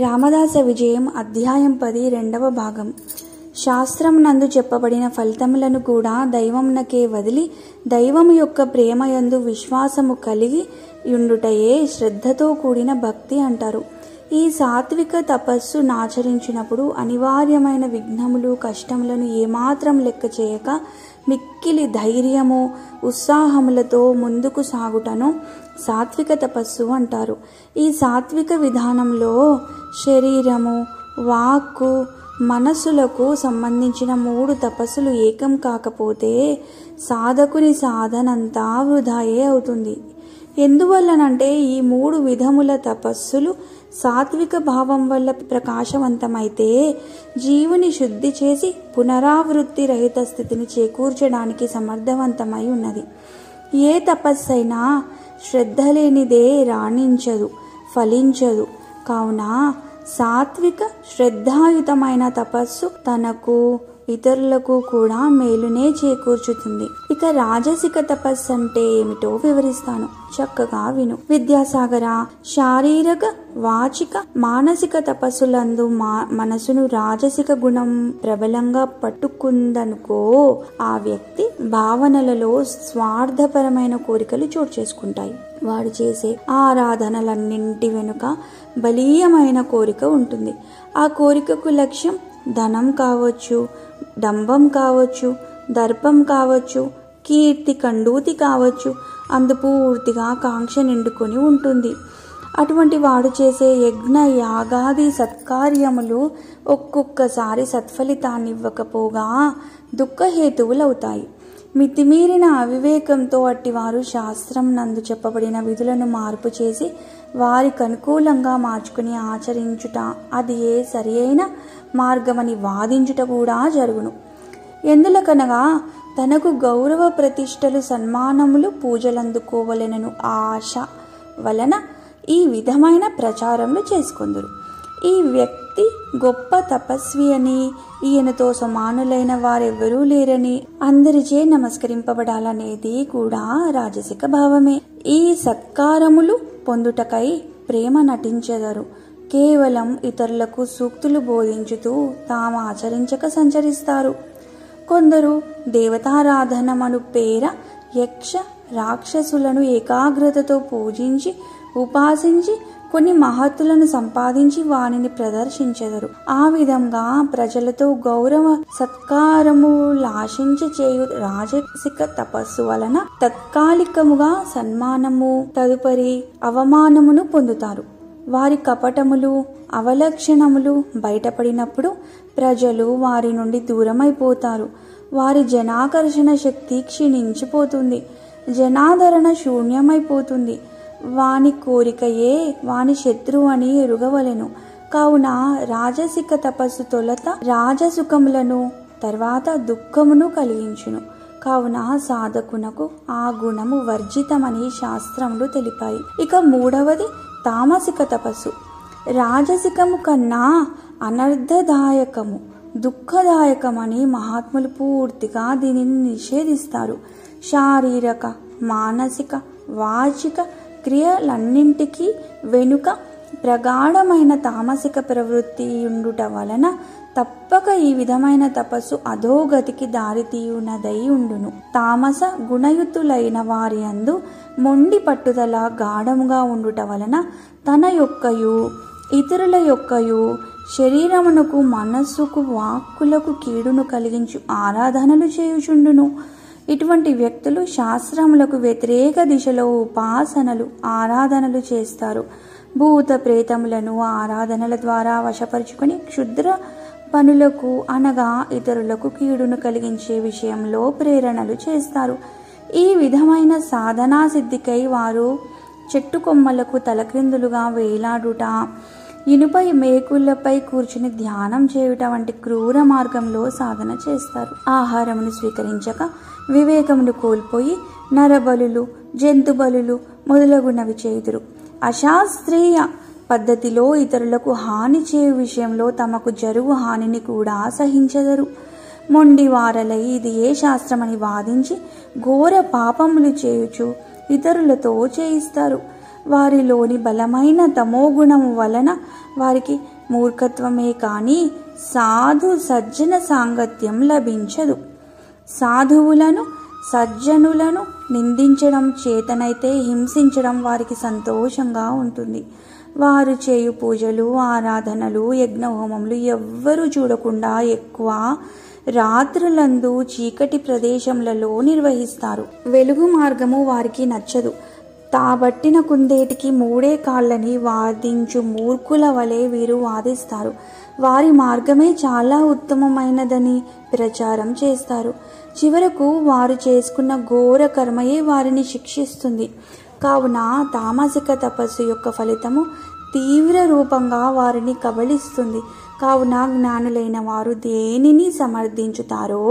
రామదాస విజయం అధ్యాయం 10 రెండవ భాగం. శాస్త్రం నందు చెప్పబడిన ఫలితములను కూడా దైవమునకే వదిలి దైవము యొక్క ప్రేమయందు విశ్వాసము కలిగి యుండుటయే శ్రద్ధతో కూడిన భక్తి అంటారు. ఈ సాత్విక తపస్సు నాచరించినప్పుడు అనివార్యమైన విఘ్నములు కష్టములను ఏమాత్రం లెక్క చేయక మిక్కిలి ధైర్యము ఉత్సాహములతో ముందుకు సాగుటను సాత్విక తపస్సు అంటారు. ఈ సాత్విక విధానంలో శరీరము, వాక్కు, మనస్సులకు సంబంధించిన 3 తపస్సులు ఏకం కాకపోతే సాధకుని సాధనంతా వృధాయే అవుతుంది. ఎందువల్లనంటే ఈ 3 విధముల తపస్సులు సాత్విక భావం వల్ల ప్రకాశవంతమైతే జీవుని శుద్ధి చేసి పునరావృత్తి రహిత స్థితిని చేకూర్చడానికి సమర్థవంతమై ఉన్నది. ఏ తపస్సైనా శ్రద్ధ లేనిదే రాణించదు, ఫలించదు. కావున సాత్విక శ్రద్ధాయుతమైన తపస్సు తనకు ఇతరులకు కూడా మేలునే చేకూర్చుతుంది. ఇక రాజసిక తపస్సు అంటే ఏమిటో వివరిస్తాను, చక్కగా విను. విద్యాసాగర, శారీరక, వాచిక, మానసిక తపస్సులందు మనసును రాజసిక గుణం ప్రబలంగా పట్టుకుందనుకో ఆ వ్యక్తి భావనలలో స్వార్థపరమైన కోరికలు చోటు చేసుకుంటాయి. వాడు చేసే ఆరాధనలన్నింటి వెనుక బలీయమైన కోరిక ఉంటుంది. ఆ కోరికకు లక్ష్యం ధనం కావచ్చు, డంబం కావచ్చు, దర్పం కావచ్చు, కీర్తి కండూతి కావచ్చు. అందు పూర్తిగా కాంక్ష నిండుకొని ఉంటుంది. అటువంటి వాడు చేసే యజ్ఞ యాగాది సత్కార్యములు ఒక్కొక్కసారి సత్ఫలితాన్ని ఇవ్వకపోగా దుఃఖహేతువులవుతాయి. మితిమీరిన అవివేకంతో అట్టివారు శాస్త్రం నందు చెప్పబడిన విధులను మార్పు చేసి వారికి అనుకూలంగా మార్చుకుని ఆచరించుట అది ఏ సరి అయిన మార్గమని వాదించుట కూడా జరుగును. ఎందులకనగా తనకు గౌరవ ప్రతిష్టలు, సన్మానములు, పూజలందుకోవలెనను ఆశ వలన ఈ విధమైన ప్రచారములు చేసుకొందురు. ఈ వ్యక్తి గొప్ప తపస్వి అని, ఈయనతో సమానులైన వారెవ్వరూ లేరని అందరిచే నమస్కరింపబడాలనేది కూడా రాజసిక భావమే. ఈ సత్కారములు పొందుటకై ప్రేమ నటించెదరు. కేవలం ఇతరులకు సూక్తులు బోధించుతూ తాము ఆచరించక సంచరిస్తారు. కొందరు దేవతారాధనమను పేర యక్ష రాక్షసులను ఏకాగ్రతతో పూజించి ఉపాసించి కొన్ని మహత్తులను సంపాదించి వానిని ప్రదర్శించెదరు. ఆ విధంగా ప్రజలతో గౌరవ సత్కారములాశించి చేయు రాజసిక తపస్సు వలన తాత్కాలికముగా సన్మానము, తదుపరి అవమానమును పొందుతారు. వారి కపటములు, అవలక్షణములు బయటపడినప్పుడు ప్రజలు వారి నుండి దూరమైపోతారు. వారి జనాకర్షణ శక్తి క్షీణించిపోతుంది, జనాదరణ శూన్యమైపోతుంది. వాని కోరికయే వాని శత్రువు అని ఎరుగవలెను. కావున రాజసిక తపస్సు తొలత రాజసుఖములను, తర్వాత దుఃఖమును కలిగించును. కావున సాధకునకు ఆ గుణము వర్జితమని శాస్త్రములు తెలిపాయి. ఇక 3వది తామసిక తపస్సు. రాజసికము కన్నా అనర్థదాయకము, దుఃఖదాయకమని మహాత్ములు పూర్తిగా దీనిని నిషేధిస్తారు. శారీరక, మానసిక, వాచిక క్రియలన్నింటికీ వెనుక ప్రగాఢమైన తామసిక ప్రవృత్తి ఉండుట వలన తప్పక ఈ విధమైన తపస్సు అధోగతికి దారితీయునదై ఉండును. తామస గుణయుతులైన వారి అందు మొండి పట్టుదల గాఢముగా ఉండుట వలన తన యొక్కయు ఇతరుల యొక్కయు శరీరమునకు, మనస్సుకు, వాక్కులకు కీడును కలిగించు ఆరాధనలు చేయుచుండును. ఇటువంటి వ్యక్తులు శాస్త్రములకు వ్యతిరేక దిశలో ఉపాసనలు, ఆరాధనలు చేస్తారు. భూత ప్రేతములను ఆరాధనల ద్వారా వశపరుచుకొని క్షుద్ర పనులకు అనగా ఇతరులకు కీడును కలిగించే విషయంలో ప్రేరణలు చేస్తారు. ఈ విధమైన సాధనా సిద్ధికై వారు చెట్టు కొమ్మలకు తలక్రిందులుగా వేలాడుట, ఇనుప మేకులపై కూర్చుని ధ్యానం చేయుట వంటి క్రూర మార్గంలో సాధన చేస్తారు. ఆహారమును స్వీకరించక వివేకమును కోల్పోయి నరబలులు, జంతుబలులు మొదలగునవి చేయుదురు. అశాస్త్రీయ పద్ధతిలో ఇతరులకు హాని చేయు విషయంలో తమకు జరుగు హానిని కూడా సహించెదరు. మొండి వారలై ఇది ఏ శాస్త్రమని వాదించి ఘోర పాపములు చేయుచు ఇతరులతో చేయిస్తారు. వారిలోని బలమైన తమోగుణము వలన వారికి మూర్ఖత్వమే కాని సాధు సజ్జన సాంగత్యం లభించదు. సాధువులను సజ్జనులను నిందించడం చేతనైతే హింసించడం వారికి సంతోషంగా ఉంటుంది. వారు చేయు పూజలు, ఆరాధనలు, యజ్ఞహోమములు ఎవ్వరూ చూడకుండా ఎక్కువ రాత్రులందు చీకటి ప్రదేశములలో నిర్వహిస్తారు. వెలుగు మార్గము వారికి నచ్చదు. తాబట్టిన కుందేటికి మూడే కాళ్ళని వాదించు మూర్ఖుల వలె వీరు వాదిస్తారు. వారి మార్గమే చాలా ఉత్తమమైనదని ప్రచారం చేస్తారు. చివరకు వారు చేసుకున్న ఘోర కర్మయే వారిని శిక్షిస్తుంది. కావున తామసిక తపస్సు యొక్క ఫలితము తీవ్ర రూపంగా వారిని కబళిస్తుంది. కావున జ్ఞానులైన వారు దేనిని సమర్థించుతారో,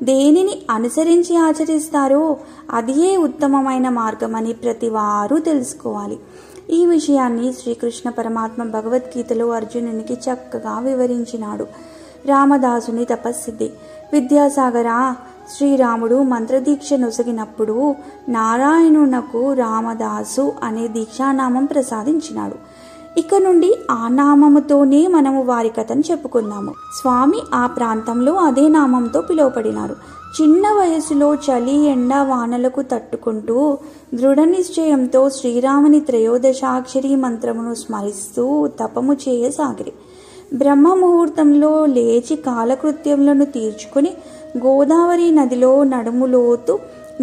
దేనిని అనుసరించి ఆచరిస్తారో అదే ఉత్తమమైన మార్గమని ప్రతి వారు తెలుసుకోవాలి. ఈ విషయాన్ని శ్రీకృష్ణ పరమాత్మ భగవద్గీతలో అర్జునునికి చక్కగా వివరించినాడు. రామదాసుని తపస్సిద్ధి. విద్యాసాగర, శ్రీరాముడు మంత్రదీక్ష నొసగినప్పుడు నారాయణునకు రామదాసు అనే దీక్షానామం ప్రసాదించినాడు. ఇక నుండి ఆ నామముతోనే మనము వారి కథను చెప్పుకుందాము. స్వామి ఆ ప్రాంతంలో అదే నామంతో పిలువబడినారు. చిన్న వయసులో చలి, ఎండ, వానలకు తట్టుకుంటూ దృఢ నిశ్చయంతో శ్రీరాముని త్రయోదశాక్షరి మంత్రమును స్మరిస్తూ తపము చేయసాగిరి. బ్రహ్మ ముహూర్తంలో లేచి కాలకృత్యములను తీర్చుకుని గోదావరి నదిలో నడుములోతు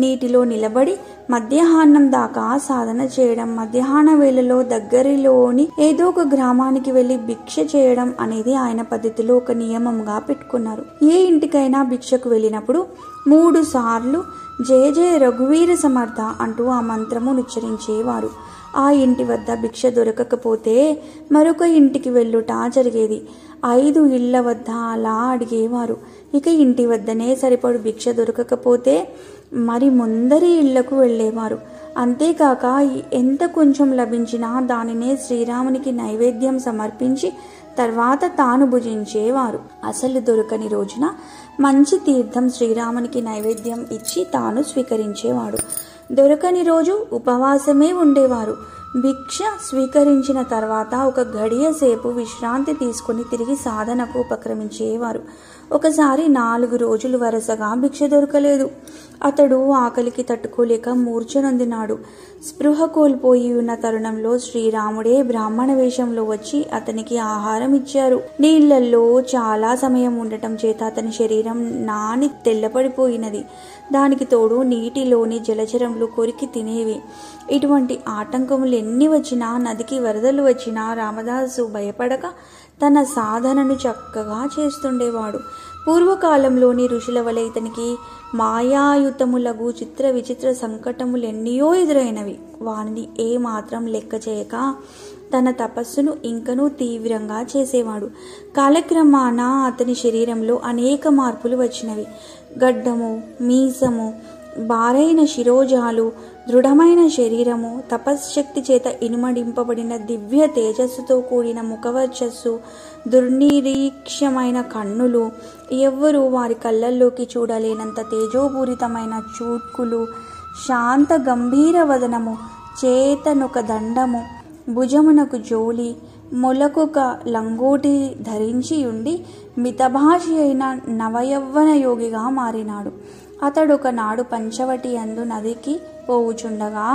నీటిలో నిలబడి మధ్యాహ్నం దాకా సాధన చేయడం, మధ్యాహ్న వేళలో దగ్గరలోని ఏదో ఒక గ్రామానికి వెళ్లి భిక్ష చేయడం అనేది ఆయన పద్ధతిలో ఒక నియమంగా పెట్టుకున్నారు. ఏ ఇంటికైనా భిక్షకు వెళ్ళినప్పుడు 3 సార్లు జయ జయ రఘువీర సమర్థ అంటూ ఆ మంత్రము ఉచ్చరించేవారు. ఆ ఇంటి వద్ద భిక్ష దొరకకపోతే మరొక ఇంటికి వెళ్ళుట జరిగేది. 5 ఇళ్ల వద్ద అలా అడిగేవారు. ఇక ఇంటి వద్దనే సరిపడు భిక్ష దొరకకపోతే మరి ముందరి ఇళ్లకు వెళ్ళేవారు. అంతేకాక ఎంత కొంచెం లభించినా దానినే శ్రీరామునికి నైవేద్యం సమర్పించి తర్వాత తాను భుజించేవారు. అసలు దొరకని రోజున మంచి తీర్థం శ్రీరామునికి నైవేద్యం ఇచ్చి తాను స్వీకరించేవాడు. దొరకని రోజు ఉపవాసమే ఉండేవారు. భిక్ష స్వీకరించిన తర్వాత ఒక గడియ సేపు విశ్రాంతి తీసుకుని తిరిగి సాధనకు ఉపక్రమించేవారు. ఒకసారి 4 రోజులు వరుసగా భిక్ష దొరకలేదు. అతడు ఆకలికి తట్టుకోలేక మూర్ఛనొందినాడు. స్పృహ కోల్పోయి ఉన్న తరుణంలో శ్రీరాముడే బ్రాహ్మణ వేషంలో వచ్చి అతనికి ఆహారం ఇచ్చారు. నీళ్లలో చాలా సమయం ఉండటం చేత అతని శరీరం నాని తెల్లపడిపోయినది. దానికి తోడు నీటిలోని జలచరములు కొరికి తినేవి. ఇటువంటి ఆటంకములు ఎన్ని వచ్చినా, నదికి వరదలు వచ్చినా రామదాసు భయపడక తన సాధనను చక్కగా చేస్తుండేవాడు. పూర్వకాలంలోని ఋషుల వలె ఇతనికి మాయాయుతములగు చిత్ర విచిత్ర సంకటములెన్నయో ఎదురైనవి. వారిని ఏమాత్రం లెక్క చేయక తన తపస్సును ఇంకనూ తీవ్రంగా చేసేవాడు. కాలక్రమాన అతని శరీరంలో అనేక మార్పులు వచ్చినవి. గడ్డము, మీసము, బారైన శిరోజాలు, దృఢమైన శరీరము, తపశ్శక్తి చేత ఇనుమడింపబడిన దివ్య తేజస్సుతో కూడిన ముఖవర్చస్సు, దుర్నిరీక్షమైన కన్నులు, ఎవ్వరూ వారి కళ్ళల్లోకి చూడలేనంత తేజోపూరితమైన చూట్కులు, శాంత గంభీర వదనము, చేతనొక దండము, భుజమునకు జోలి, మొలకొక లంగోటి ధరించి ఉండి మితభాషి అయిన నవయవ్వన యోగిగా మారినాడు. అతడొకనాడు పంచవటి అందు నదికి పోవుచుండగా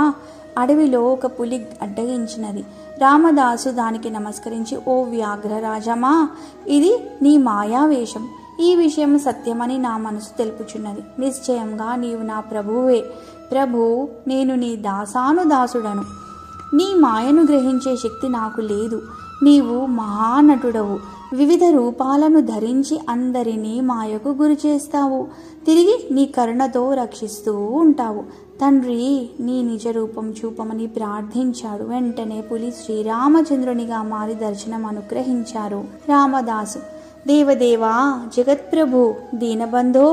అడవిలో ఒక పులి అడ్డగించినది. రామదాసు దానికి నమస్కరించి, ఓ వ్యాఘ్రరాజమా, ఇది నీ మాయావేషం. ఈ విషయం సత్యమని నా మనసు తెలుపుచున్నది. నిశ్చయంగా నీవు నా ప్రభువే. ప్రభు, నేను నీ దాసానుదాసుడను. నీ మాయను గ్రహించే శక్తి నాకు లేదు. నీవు మహానటుడవు. వివిధ రూపాలను ధరించి అందరినీ మాయకు గురి చేస్తావు. తిరిగి నీ కరుణతో రక్షిస్తూ ఉంటావు. తండ్రి, నీ నిజ రూపం చూపమని ప్రార్థించాడు. వెంటనే పులి శ్రీరామచంద్రునిగా మారి దర్శనం అనుగ్రహించారు. రామదాసు, దేవదేవా, జగత్ప్రభు, దీనబంధో,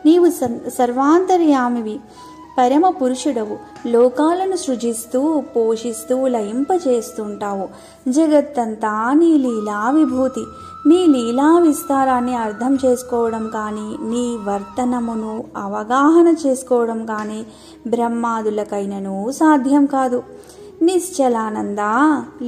నీవు సర్వాంతర్యామివి, పరమ పురుషుడవు. లోకాలను సృజిస్తూ పోషిస్తూ లయింపచేస్తుంటావు. జగత్తంతా నీ లీలా విభూతి. నీ లీలా విస్తారాన్ని అర్థం చేసుకోవడం కానీ, నీ వర్తనమును అవగాహన చేసుకోవడం కానీ బ్రహ్మాదులకైనను సాధ్యం కాదు. నిశ్చలానంద,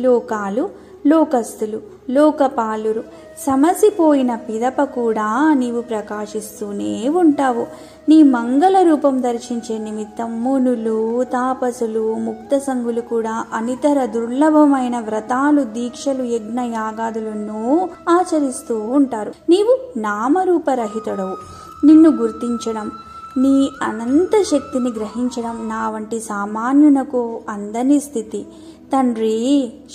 లోకాలు, లోకస్తులు, లోకపాలురు. సమసిపోయిన పిదప కూడా నీవు ప్రకాశిస్తూనే ఉంటావు. నీ మంగళ రూపం దర్శించే నిమిత్తం మునులు, తాపసులు, ముక్త సంగులు కూడా అనితర దుర్లభమైన వ్రతాలు, దీక్షలు, యజ్ఞ యాగాదులను ఆచరిస్తూ ఉంటారు. నీవు నామరూపరహితుడవు. నిన్ను గుర్తించడం, నీ అనంత శక్తిని గ్రహించడం నా వంటి సామాన్యునకు అందని స్థితి. తండ్రి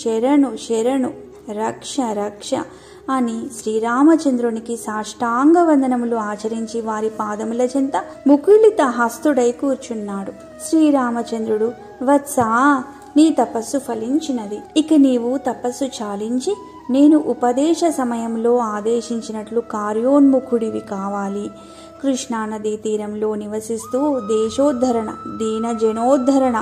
శరణు శరణు, రక్ష రక్ష అని శ్రీరామచంద్రునికి సాష్టాంగ వందనములు ఆచరించి వారి పాదముల చెంత ముకుళిత హస్తుడై కూర్చున్నాడు. శ్రీరామచంద్రుడు, వత్సా, నీ తపస్సు ఫలించినది. ఇక నీవు తపస్సు చాలించి నేను ఉపదేశ సమయంలో ఆదేశించినట్లు కార్యోన్ముఖుడివి కావాలి. కృష్ణానదీ తీరంలో నివసిస్తూ దేశోద్ధరణ, దీన జనోద్ధరణ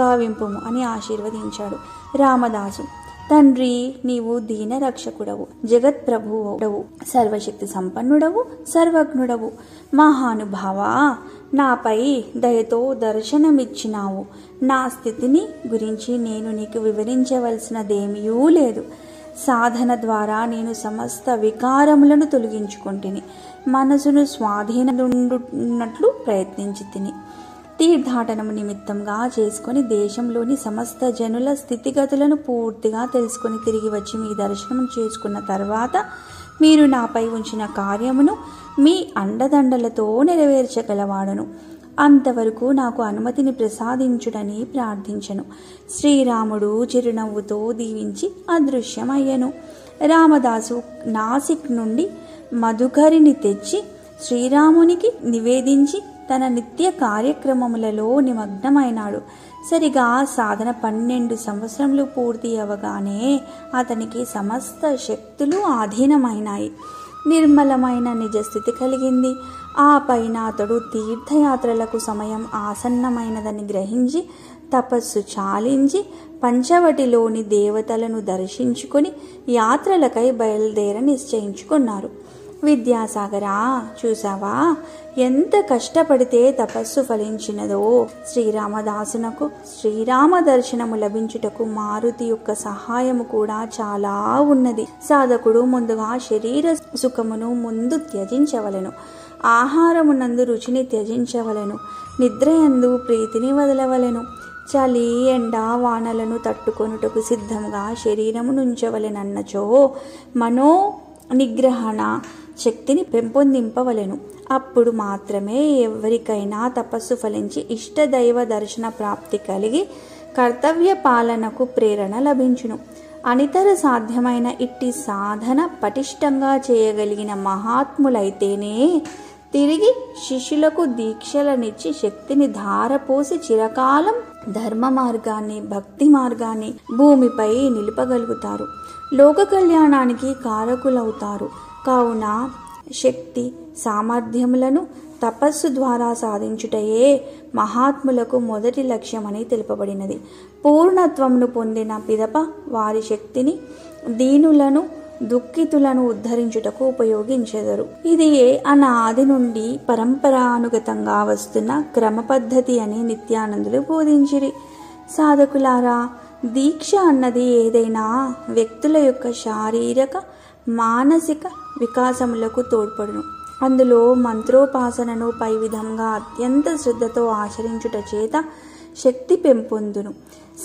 గావింపుము అని ఆశీర్వదించాడు. రామదాసు, తండ్రి నీవు దీన రక్షకుడవు, జగత్ప్రభువుడవు, సర్వశక్తి సంపన్నుడవు, సర్వజ్ఞుడవు, మహానుభావ, నాపై దయతో దర్శనమిచ్చినావు. నా స్థితిని గురించి నేను నీకు వివరించవలసినదేమీ లేదు. సాధన ద్వారా నేను సమస్త వికారములను తొలగించుకుంటుని, మనసును స్వాధీనమున్నట్లు ప్రయత్నించి తిని, తీర్థాటనము నిమిత్తంగా చేసుకుని దేశంలోని సమస్త జనుల స్థితిగతులను పూర్తిగా తెలుసుకొని తిరిగి వచ్చి మీ దర్శనం చేసుకున్న తర్వాత మీరు నాపై ఉంచిన కార్యమును మీ అండదండలతో నెరవేర్చగలవాడను. అంతవరకు నాకు అనుమతిని ప్రసాదించుడని ప్రార్థించను. శ్రీరాముడు చిరునవ్వుతో దీవించి అదృశ్యమయ్యను. రామదాసు నాసిక్ నుండి మధుకరిని తెచ్చి శ్రీరామునికి నివేదించి తన నిత్య కార్యక్రమములలో నిమగ్నమైనాడు. సరిగా సాధన 12 సంవత్సరములు పూర్తి అవగానే అతనికి సమస్త శక్తులు ఆధీనమైనాయి. నిర్మలమైన నిజస్థితి కలిగింది. ఆ పైన అతడు తీర్థయాత్రలకు సమయం ఆసన్నమైనదని గ్రహించి తపస్సు చాలించి పంచవటిలోని దేవతలను దర్శించుకొని యాత్రలకై బయలుదేర నిశ్చయించుకున్నారు. విద్యాసాగరా, చూసావా ఎంత కష్టపడితే తపస్సు ఫలించినదో. శ్రీరామదాసునకు శ్రీరామ దర్శనము లభించుటకు మారుతి యొక్క సహాయము కూడా చాలా ఉన్నది. సాధకుడు ముందుగా శరీర సుఖమును ముందు త్యజించవలెను. ఆహారమునందు రుచిని త్యజించవలెను. నిద్రయందు ప్రీతిని వదలవలెను. చలి, ఎండ, వానలను తట్టుకొనుటకు సిద్ధంగా శరీరము నుంచవలెనన్నచో మనో నిగ్రహణ శక్తిని పెంపొందింపవలెను. అప్పుడు మాత్రమే ఎవరికైనా తపస్సు ఫలించి ఇష్టదైవ దర్శన ప్రాప్తి కలిగి కర్తవ్య పాలనకు ప్రేరణ లభించును. అనితర సాధ్యమైన ఇట్టి సాధన పటిష్టంగా చేయగలిగిన మహాత్ములైతేనే తిరిగి శిష్యులకు దీక్షలనిచ్చి శక్తిని ధారపోసి చిరకాలం ధర్మ మార్గాన్ని, భక్తి మార్గాన్ని భూమిపై నిలుపగలుగుతారు. లోక కళ్యాణానికి కారకులవుతారు. కావున శక్తి సామర్థ్యములను తపస్సు ద్వారా సాధించుటయే మహాత్ములకు మొదటి లక్ష్యమని తెలుపబడినది. పూర్ణత్వమును పొందిన పిదప వారి శక్తిని దీనులను, దుఃఖితులను ఉద్ధరించుటకు ఉపయోగించెదరు. ఇది అనాది నుండి పరంపరానుగతంగా వస్తున్న క్రమ పద్ధతి అని నిత్యానందులు బోధించిరి. సాధకులారా, దీక్ష అన్నది ఏదైనా వ్యక్తుల యొక్క శారీరక, మానసిక వికాసములకు తోడ్పడును. అందులో మంత్రోపాసనను పై విధంగా అత్యంత శ్రద్ధతో ఆచరించుట చేత శక్తి పెంపొందును.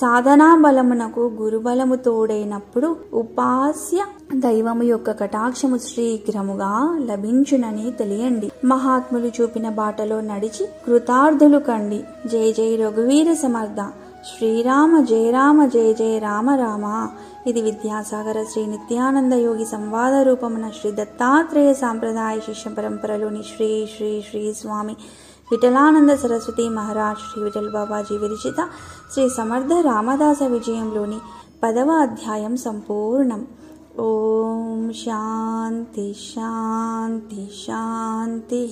సాధనా బలమునకు గురుబలము తోడైనప్పుడు ఉపాస్య దైవము యొక్క కటాక్షము శీఘ్రముగా లభించునని తెలియండి. మహాత్ములు చూపిన బాటలో నడిచి కృతార్థులు కండి. జై జై రఘువీర సమర్థ. శ్రీరామ జయ రామ, జయ జయ రామ రామ. ఇది విద్యాసాగర శ్రీ నిత్యానంద యోగి సంవాద రూపమున శ్రీ దత్తాత్రేయ సాంప్రదాయ శిష్య పరంపరలోని శ్రీ శ్రీ శ్రీ స్వామి విఠలానంద సరస్వతి మహారాజ్ శ్రీ విఠల్ బాబాజీ విరచిత శ్రీ సమర్థ రామదాస విజయంలోని 10వ అధ్యాయం సంపూర్ణం. ఓం శాంతి శాంతి శాంతి.